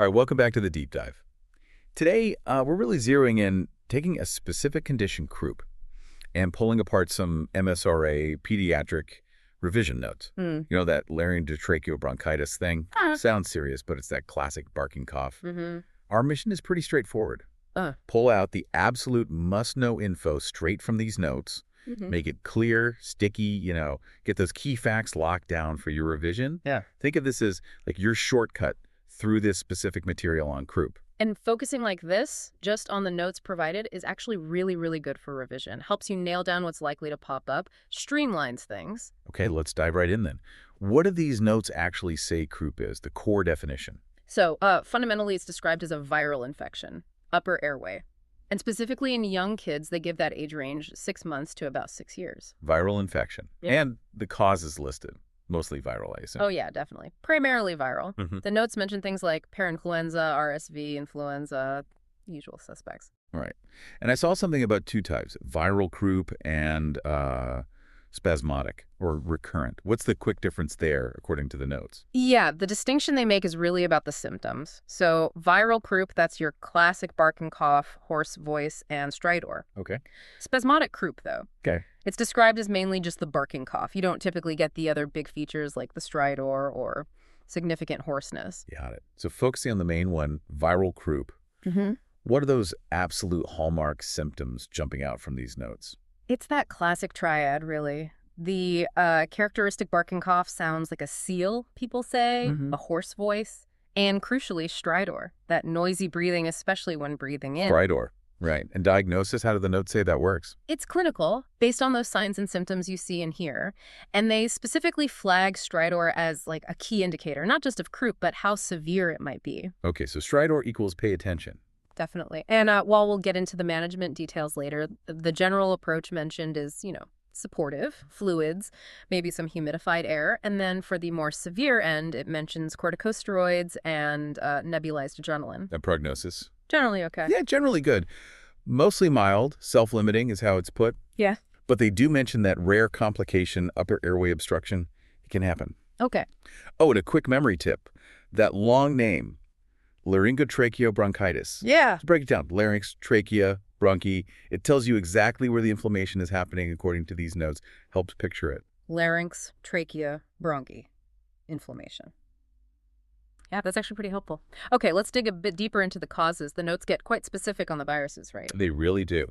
All right, welcome back to the deep dive. Today, we're really zeroing in, taking a specific condition, croup, and pulling apart some MSRA pediatric revision notes. You know, that laryngotracheobronchitis thing? Sounds serious, but it's that classic barking cough. Our mission is pretty straightforward. Pull out the absolute must-know info straight from these notes, make it clear, sticky, get those key facts locked down for your revision. Think of this as like your shortcut through this specific material on croup. And focusing like this, just on the notes provided, is actually really, really good for revision. Helps you nail down what's likely to pop up, streamlines things. Okay, let's dive right in then. What do these notes actually say croup is, the core definition? So, fundamentally, it's described as a viral infection, upper airway. And specifically in young kids, they give that age range 6 months to about 6 years. Viral infection. And the cause is listed. Mostly viral, I assume. Oh, yeah, definitely. Primarily viral. The notes mention things like parainfluenza, RSV, influenza, usual suspects. Right. And I saw something about 2 types, viral croup and spasmodic or recurrent. What's the quick difference there, according to the notes? Yeah, the distinction they make is really about the symptoms. So viral croup, that's your classic bark and cough, hoarse voice, and stridor. Okay. Spasmodic croup, though. Okay. It's described as mainly just the barking cough. You don't typically get the other big features like the stridor or significant hoarseness. Got it. So focusing on the main one, viral croup, what are those absolute hallmark symptoms jumping out from these notes? It's that classic triad, really. The characteristic barking cough sounds like a seal, people say, a hoarse voice, and crucially, stridor, that noisy breathing, especially when breathing in. Stridor, right. And diagnosis, how do the notes say that works? It's clinical, based on those signs and symptoms you see and hear. And they specifically flag stridor as like a key indicator, not just of croup, but how severe it might be. Okay, so stridor equals pay attention. Definitely. And while we'll get into the management details later, the general approach mentioned is, supportive, fluids, maybe some humidified air. And then for the more severe end, it mentions corticosteroids and nebulized adrenaline. And prognosis? Generally okay. Yeah, generally good. Mostly mild, self-limiting is how it's put. Yeah. But they do mention that rare complication, upper airway obstruction, it can happen. Okay. Oh, and a quick memory tip. That long name, laryngotracheobronchitis. Yeah. Let's break it down. Larynx, trachea, bronchi. It tells you exactly where the inflammation is happening according to these notes. Helps picture it. Larynx, trachea, bronchi. Inflammation. Yeah, that's actually pretty helpful. Okay, let's dig a bit deeper into the causes. The notes get quite specific on the viruses, right? They really do.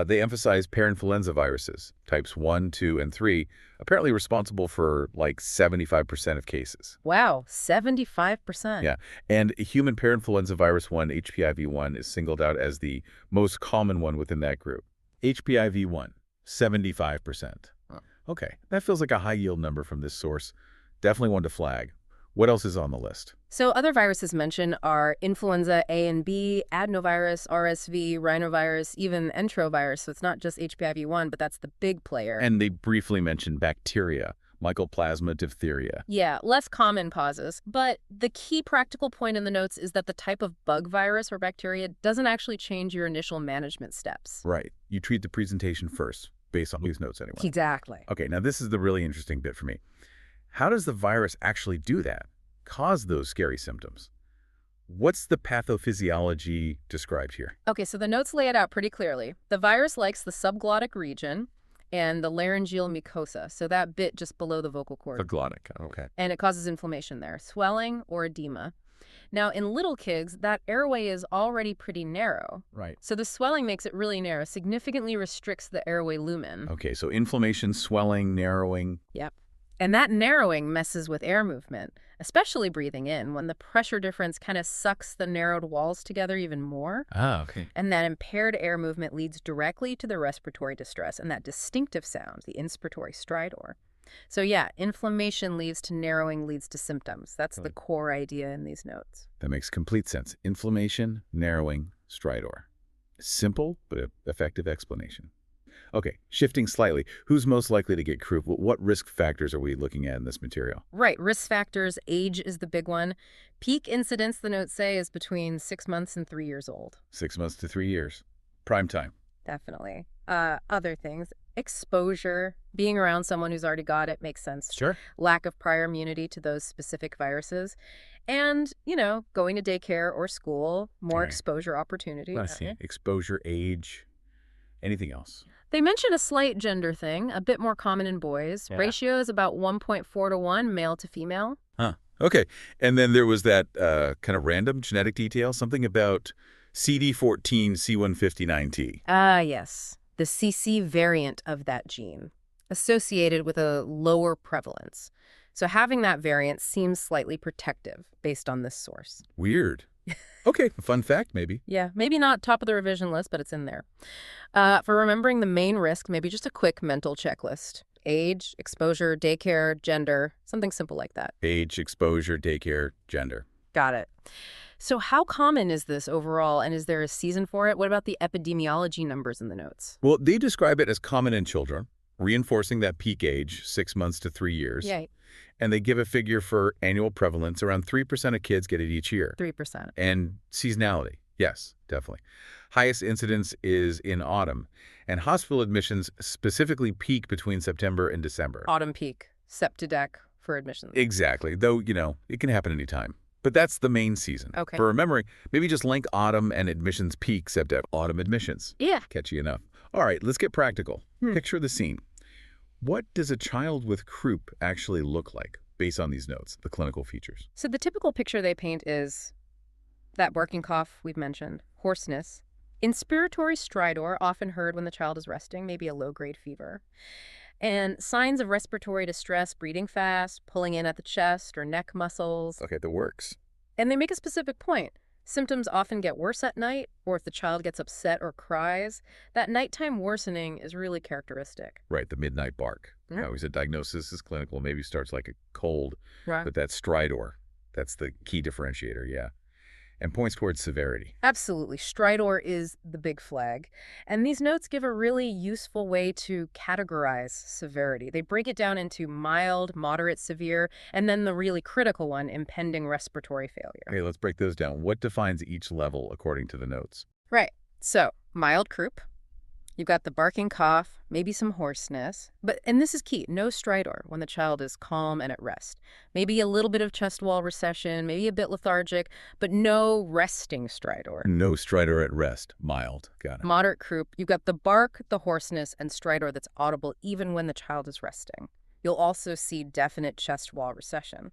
They emphasize parainfluenza viruses, types 1, 2, and 3, apparently responsible for like 75% of cases. Wow, 75%. Yeah, and human parainfluenza virus 1, HPIV1, is singled out as the most common one within that group. HPIV1, 75%. Okay, that feels like a high-yield number from this source. Definitely one to flag. What else is on the list? So other viruses mentioned are influenza A and B, adenovirus, RSV, rhinovirus, even enterovirus. So it's not just HPIV1, but that's the big player. And they briefly mentioned bacteria, Mycoplasma, diphtheria. Yeah, less common causes. But the key practical point in the notes is that the type of bug virus or bacteria doesn't actually change your initial management steps. Right. You treat the presentation first, based on these notes anyway. Exactly. Okay, now this is the really interesting bit for me. How does the virus actually do that? Cause those scary symptoms? What's the pathophysiology described here? Okay, so the notes lay it out pretty clearly. The virus likes the subglottic region and the laryngeal mucosa, so that bit just below the vocal cord. The glottic, okay. And it causes inflammation there, swelling or edema. Now, in little kids, that airway is already pretty narrow. Right. So the swelling makes it really narrow, significantly restricts the airway lumen. Okay, so inflammation, swelling, narrowing. Yep. And that narrowing messes with air movement, especially breathing in, when the pressure difference kind of sucks the narrowed walls together even more. Ah, okay. And that impaired air movement leads directly to the respiratory distress and that distinctive sound, the inspiratory stridor. So yeah, inflammation leads to narrowing, leads to symptoms. That's the core idea in these notes. That makes complete sense. Inflammation, narrowing, stridor. Simple, but effective explanation. Okay, shifting slightly. Who's most likely to get croup? What risk factors are we looking at in this material? Right, risk factors. Age is the big one. Peak incidence, the notes say, is between 6 months and 3 years old. 6 months to 3 years. Prime time. Definitely. Other things. exposure, being around someone who's already got it makes sense. Sure. Lack of prior immunity to those specific viruses. And, going to daycare or school, more Right. exposure opportunity. I see. Exposure, age, anything else? They mention a slight gender thing, a bit more common in boys. Yeah. Ratio is about 1.4 to 1, male to female. Huh. Okay. And then there was that kind of random genetic detail, something about CD14C159T. Ah, yes. The CC variant of that gene, associated with a lower prevalence. So having that variant seems slightly protective based on this source. Weird. Okay. Fun fact, maybe. Yeah, maybe not top of the revision list, but it's in there. For remembering the main risk, maybe just a quick mental checklist. Age, exposure, daycare, gender, something simple like that. Age, exposure, daycare, gender. Got it. So how common is this overall, and is there a season for it? What about the epidemiology numbers in the notes? Well, they describe it as common in children, reinforcing that peak age, 6 months to 3 years. Yeah, And they give a figure for annual prevalence. Around 3% of kids get it each year. 3%. And seasonality. Yes, definitely. Highest incidence is in autumn. And hospital admissions specifically peak between September and December. Autumn peak, septidec for admissions. Exactly. Though, it can happen anytime. But that's the main season. Okay. For remembering, maybe just link autumn and admissions peak September. Autumn admissions. Yeah. Catchy enough. All right, let's get practical. Picture the scene. What does a child with croup actually look like based on these notes, the clinical features? So the typical picture they paint is that barking cough we've mentioned, hoarseness, inspiratory stridor, often heard when the child is resting, maybe a low-grade fever, and signs of respiratory distress, breathing fast, pulling in at the chest or neck muscles. Okay, that works. And they make a specific point. Symptoms often get worse at night, or if the child gets upset or cries, that nighttime worsening is really characteristic. Right, the midnight bark. Yeah. We said diagnosis is clinical, maybe starts like a cold, Right. but that stridor, that's the key differentiator, yeah. And points towards severity. Absolutely. Stridor is the big flag. And these notes give a really useful way to categorize severity. They break it down into mild, moderate, severe, and then the really critical one, impending respiratory failure. Okay, let's break those down. What defines each level according to the notes? Right. So, mild croup. You've got the barking cough, maybe some hoarseness, and this is key, no stridor when the child is calm and at rest. Maybe a little bit of chest wall recession, maybe a bit lethargic, but no resting stridor. No stridor at rest. Mild. Got it. Moderate croup, you've got the bark, the hoarseness, and stridor that's audible even when the child is resting. You'll also see definite chest wall recession.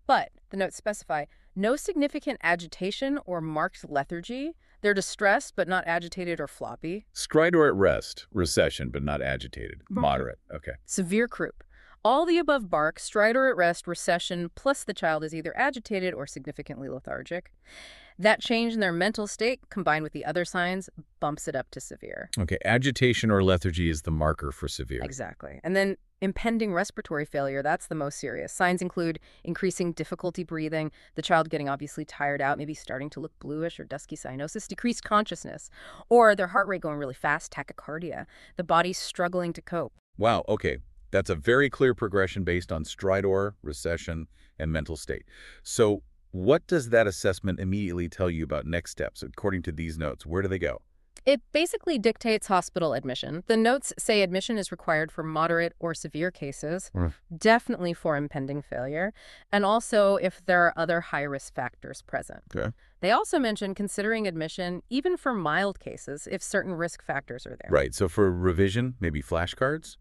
But the notes specify no significant agitation or marked lethargy. They're distressed but not agitated or floppy. Stridor at rest. Recession, but not agitated. Moderate. Okay. Severe croup. All the above bark, stridor at rest, recession, plus the child is either agitated or significantly lethargic. That change in their mental state, combined with the other signs, bumps it up to severe. Okay, agitation or lethargy is the marker for severe. Exactly. And then impending respiratory failure, that's the most serious. Signs include increasing difficulty breathing, the child getting obviously tired out, maybe starting to look bluish or dusky cyanosis, decreased consciousness, or their heart rate going really fast, tachycardia, the body's struggling to cope. Wow, okay. That's a very clear progression based on stridor, recession, and mental state. So what does that assessment immediately tell you about next steps according to these notes? Where do they go? It basically dictates hospital admission. The notes say admission is required for moderate or severe cases, definitely for impending failure, and also if there are other high-risk factors present. Okay. They also mention considering admission even for mild cases if certain risk factors are there. Right, so for revision, maybe flashcards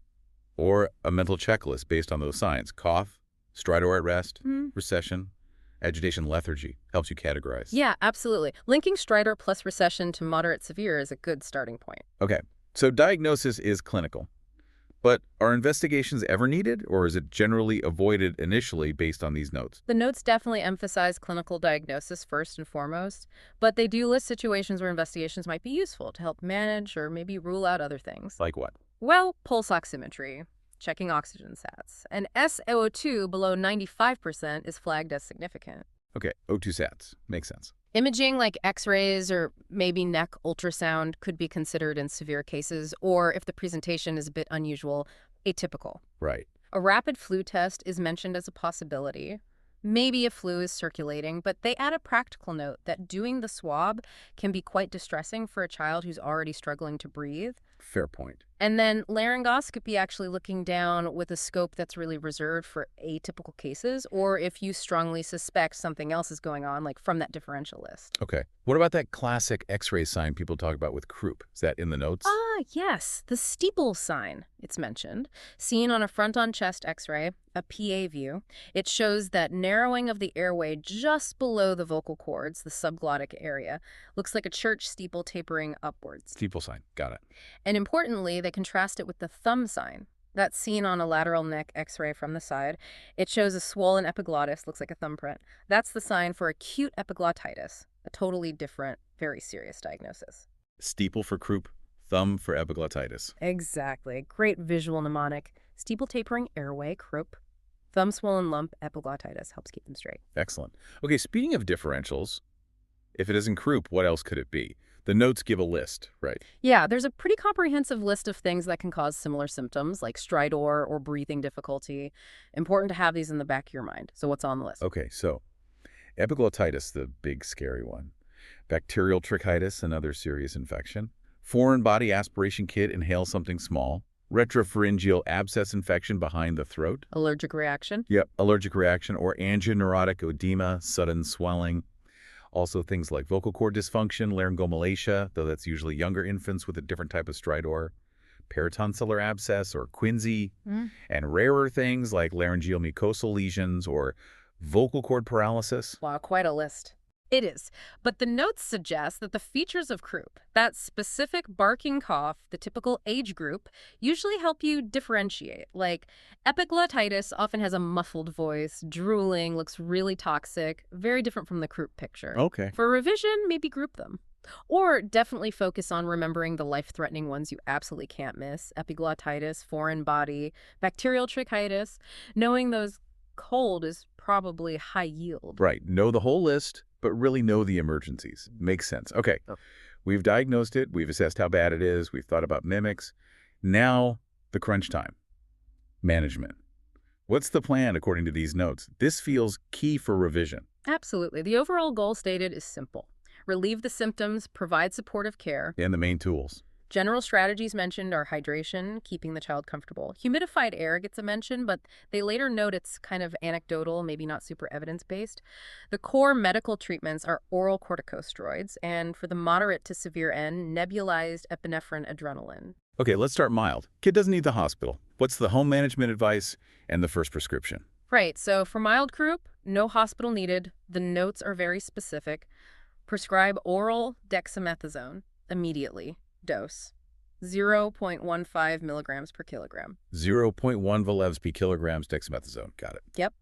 or a mental checklist based on those signs. Cough, stridor at rest, recession, agitation, lethargy. Helps you categorize. Yeah, absolutely. Linking stridor plus recession to moderate severe is a good starting point. Okay, so diagnosis is clinical. But are investigations ever needed, or is it generally avoided initially based on these notes? The notes definitely emphasize clinical diagnosis first and foremost, but they do list situations where investigations might be useful to help manage or maybe rule out other things. Like what? Well, pulse oximetry, checking oxygen sats, and SO2 below 95% is flagged as significant. Okay, O2 sats. Makes sense. Imaging like x-rays or maybe neck ultrasound could be considered in severe cases, or if the presentation is a bit unusual, atypical. Right. A rapid flu test is mentioned as a possibility. Maybe a flu is circulating, but they add a practical note that doing the swab can be quite distressing for a child who's already struggling to breathe. Fair point. And then laryngoscopy, actually looking down with a scope that's really reserved for atypical cases, or if you strongly suspect something else is going on, like from that differential list. Okay. What about that classic X-ray sign people talk about with croup? Is that in the notes? Yes, the steeple sign, it's mentioned, seen on a front-on-chest X-ray, a PA view. It shows that narrowing of the airway just below the vocal cords, the subglottic area, looks like a church steeple tapering upwards. Steeple sign. Got it. And importantly, they contrast it with the thumb sign. That's seen on a lateral neck X-ray from the side. It shows a swollen epiglottis, looks like a thumbprint. That's the sign for acute epiglottitis, a totally different, very serious diagnosis. Steeple for croup, thumb for epiglottitis. Exactly. Great visual mnemonic. Steeple tapering airway, croup. Thumb swollen lump, epiglottitis. Helps keep them straight. Excellent. Okay, speaking of differentials, if it isn't croup, what else could it be? The notes give a list, right? Yeah, there's a pretty comprehensive list of things that can cause similar symptoms, like stridor or breathing difficulty. Important to have these in the back of your mind. So what's on the list? Okay, so epiglottitis, the big scary one. Bacterial tracheitis, another serious infection. Foreign body aspiration kit, inhale something small. Retropharyngeal abscess infection behind the throat. Allergic reaction? Yep, allergic reaction or angioneurotic edema, sudden swelling. Also things like vocal cord dysfunction, laryngomalacia, though that's usually younger infants with a different type of stridor, peritonsillar abscess or quinsy, and rarer things like laryngeal mucosal lesions or vocal cord paralysis. Wow, quite a list. It is. But the notes suggest that the features of croup, that specific barking cough, the typical age group, usually help you differentiate. Like epiglottitis often has a muffled voice, drooling, looks really toxic, very different from the croup picture. Okay. For revision, maybe group them. Or definitely focus on remembering the life-threatening ones you absolutely can't miss. Epiglottitis, foreign body, bacterial tracheitis. Knowing those cold is probably high yield. Right. Know the whole list, but really know the emergencies. Makes sense. Okay. We've diagnosed it. We've assessed how bad it is. We've thought about mimics. Now, the crunch time. Management. What's the plan according to these notes? This feels key for revision. Absolutely. The overall goal stated is simple. Relieve the symptoms, provide supportive care. And the main tools. General strategies mentioned are hydration, keeping the child comfortable. Humidified air gets a mention, but they later note it's kind of anecdotal, maybe not super evidence-based. The core medical treatments are oral corticosteroids, and for the moderate to severe end, nebulized epinephrine adrenaline. Okay, let's start mild. Kid doesn't need the hospital. What's the home management advice and the first prescription? Right, so for mild croup, no hospital needed. The notes are very specific. Prescribe oral dexamethasone immediately. Dose 0.15 milligrams per kilogram. 0.1 valevs per kilograms dexamethasone. Got it. Yep.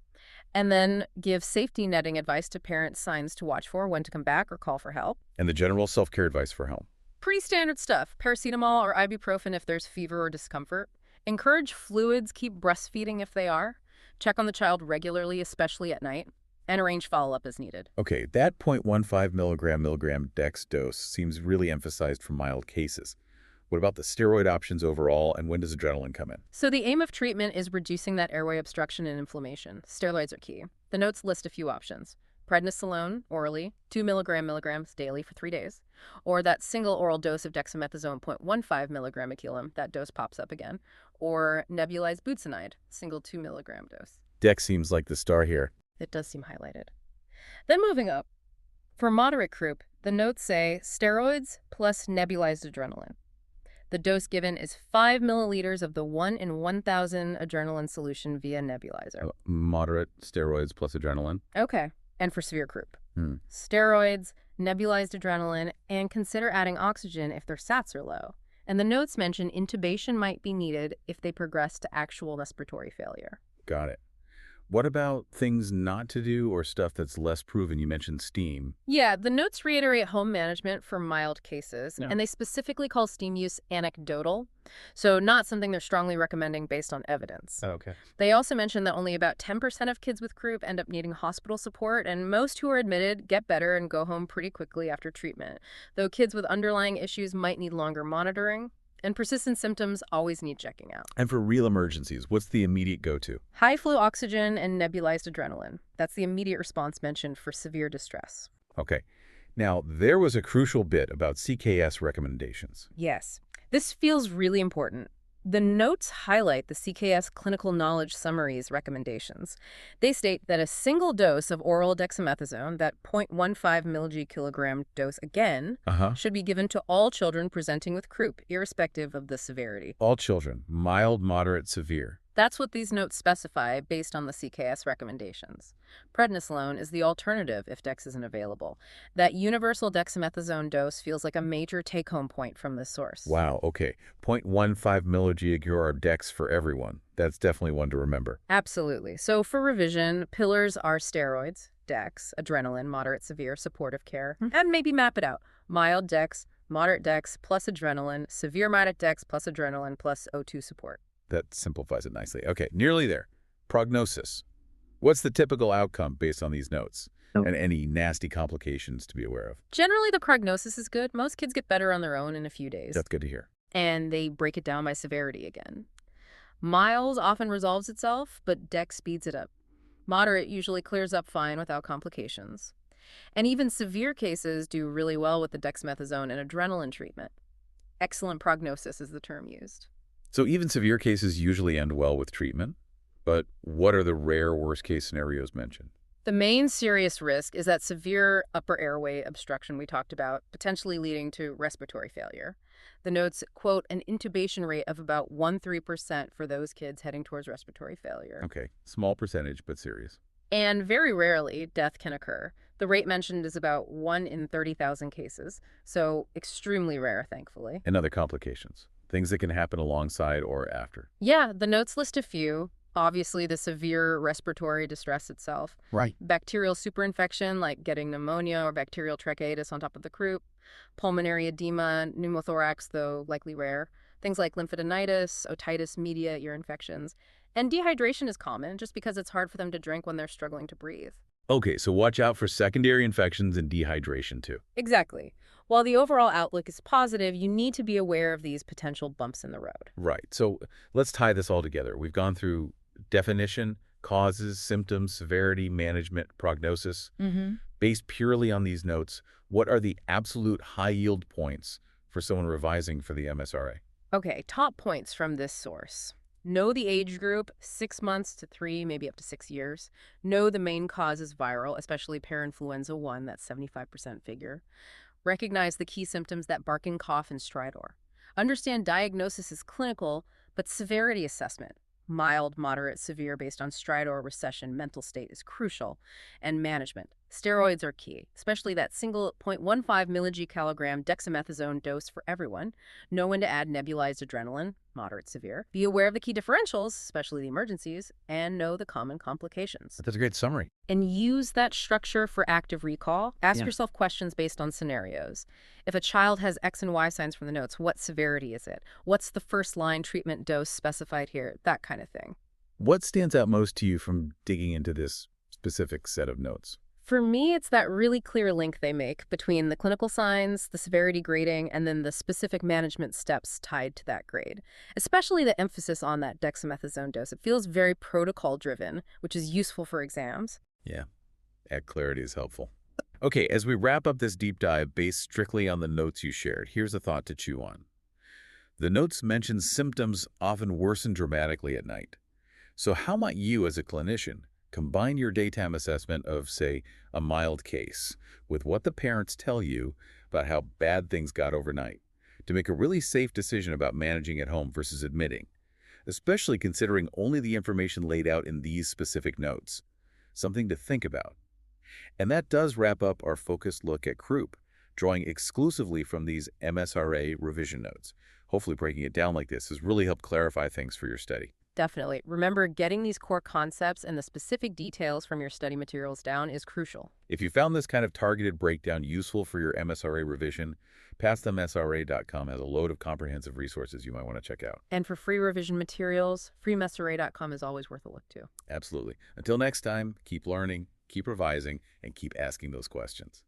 And then give safety netting advice to parents, signs to watch for, when to come back or call for help. And the general self-care advice for home. Pretty standard stuff. Paracetamol or ibuprofen if there's fever or discomfort. Encourage fluids, keep breastfeeding if they are. Check on the child regularly, especially at night. And arrange follow-up as needed. Okay, that 0.15 milligram dex dose seems really emphasized for mild cases. What about the steroid options overall, and when does adrenaline come in? So the aim of treatment is reducing that airway obstruction and inflammation. Steroids are key. The notes list a few options. Prednisolone, orally, 2 milligrams daily for 3 days. Or that single oral dose of dexamethasone, 0.15 milligram a kilom, that dose pops up again. Or nebulized budesonide, single 2 milligram dose. Dex seems like the star here. It does seem highlighted. Then moving up, for moderate croup, the notes say steroids plus nebulized adrenaline. The dose given is 5 milliliters of the 1 in 1,000 adrenaline solution via nebulizer. Moderate steroids plus adrenaline. Okay, and for severe croup. Steroids, nebulized adrenaline, and consider adding oxygen if their SATs are low. And the notes mention intubation might be needed if they progress to actual respiratory failure. Got it. What about things not to do or stuff that's less proven? You mentioned steam. Yeah, the notes reiterate home management for mild cases, and they specifically call steam use anecdotal, so not something they're strongly recommending based on evidence. Oh, okay. They also mention that only about 10% of kids with croup end up needing hospital support, and most who are admitted get better and go home pretty quickly after treatment, though kids with underlying issues might need longer monitoring. And persistent symptoms always need checking out. And for real emergencies, what's the immediate go-to? High flow oxygen and nebulized adrenaline. That's the immediate response mentioned for severe distress. Okay. Now, there was a crucial bit about CKS recommendations. Yes. This feels really important. The notes highlight the CKS clinical knowledge summaries recommendations. They state that a single dose of oral dexamethasone, that 0.15 mg/kg dose again, should be given to all children presenting with croup, irrespective of the severity. All children, mild, moderate, severe. That's what these notes specify based on the CKS recommendations. Prednisolone is the alternative if dex isn't available. That universal dexamethasone dose feels like a major take-home point from this source. Wow, okay. 0.15 mg/kg dex for everyone. That's definitely one to remember. Absolutely. So for revision, pillars are steroids, dex, adrenaline, moderate, severe, supportive care, and maybe map it out. Mild dex, moderate dex plus adrenaline, severe moderate dex plus adrenaline plus O2 support. That simplifies it nicely. Okay, nearly there. Prognosis. What's the typical outcome based on these notes? And any nasty complications to be aware of? Generally, the prognosis is good. Most kids get better on their own in a few days. That's good to hear. And they break it down by severity again. Mild often resolves itself, but dex speeds it up. Moderate usually clears up fine without complications. And even severe cases do really well with the dexamethasone and adrenaline treatment. Excellent prognosis is the term used. So even severe cases usually end well with treatment, but what are the rare worst-case scenarios mentioned? The main serious risk is that severe upper airway obstruction we talked about, potentially leading to respiratory failure. The notes quote an intubation rate of about 1–3% for those kids heading towards respiratory failure. Okay, small percentage, but serious. And very rarely, death can occur. The rate mentioned is about 1 in 30,000 cases, so extremely rare, thankfully. And other complications, things that can happen alongside or after. Yeah, the notes list a few. Obviously, the severe respiratory distress itself. Right. Bacterial superinfection, like getting pneumonia or bacterial tracheitis on top of the croup. Pulmonary edema, pneumothorax, though likely rare. Things like lymphadenitis, otitis media, ear infections. And dehydration is common, just because it's hard for them to drink when they're struggling to breathe. Okay, so watch out for secondary infections and dehydration, too. Exactly. While the overall outlook is positive, you need to be aware of these potential bumps in the road. Right. So let's tie this all together. We've gone through definition, causes, symptoms, severity, management, prognosis. Based purely on these notes, what are the absolute high-yield points for someone revising for the MSRA? Okay, top points from this source. Know the age group, 6 months to 3, maybe up to 6 years. Know the main cause is viral, especially parainfluenza 1, that 75% figure. Recognize the key symptoms, that barking cough and stridor. Understand diagnosis is clinical, but severity assessment, mild, moderate, severe based on stridor, recession, mental state is crucial. And management. Steroids are key, especially that single 0.15 mg/kg dexamethasone dose for everyone. Know when to add nebulized adrenaline, moderate, severe. Be aware of the key differentials, especially the emergencies, and know the common complications. That's a great summary. And use that structure for active recall. Ask yourself questions based on scenarios. If a child has X and Y signs from the notes, what severity is it? What's the first-line treatment dose specified here? That kind of thing. What stands out most to you from digging into this specific set of notes? For me, it's that really clear link they make between the clinical signs, the severity grading, and then the specific management steps tied to that grade. Especially the emphasis on that dexamethasone dose. It feels very protocol-driven, which is useful for exams. Yeah, that clarity is helpful. Okay, as we wrap up this deep dive based strictly on the notes you shared, here's a thought to chew on. The notes mention symptoms often worsen dramatically at night. So how might you, as a clinician, combine your daytime assessment of, say, a mild case with what the parents tell you about how bad things got overnight to make a really safe decision about managing at home versus admitting, especially considering only the information laid out in these specific notes? Something to think about. And that does wrap up our focused look at Croup, drawing exclusively from these MSRA revision notes. Hopefully breaking it down like this has really helped clarify things for your study. Definitely. Remember, getting these core concepts and the specific details from your study materials down is crucial. If you found this kind of targeted breakdown useful for your MSRA revision, PassTheMSRA.com has a load of comprehensive resources you might want to check out. And for free revision materials, freemsra.com is always worth a look too. Absolutely. Until next time, keep learning, keep revising, and keep asking those questions.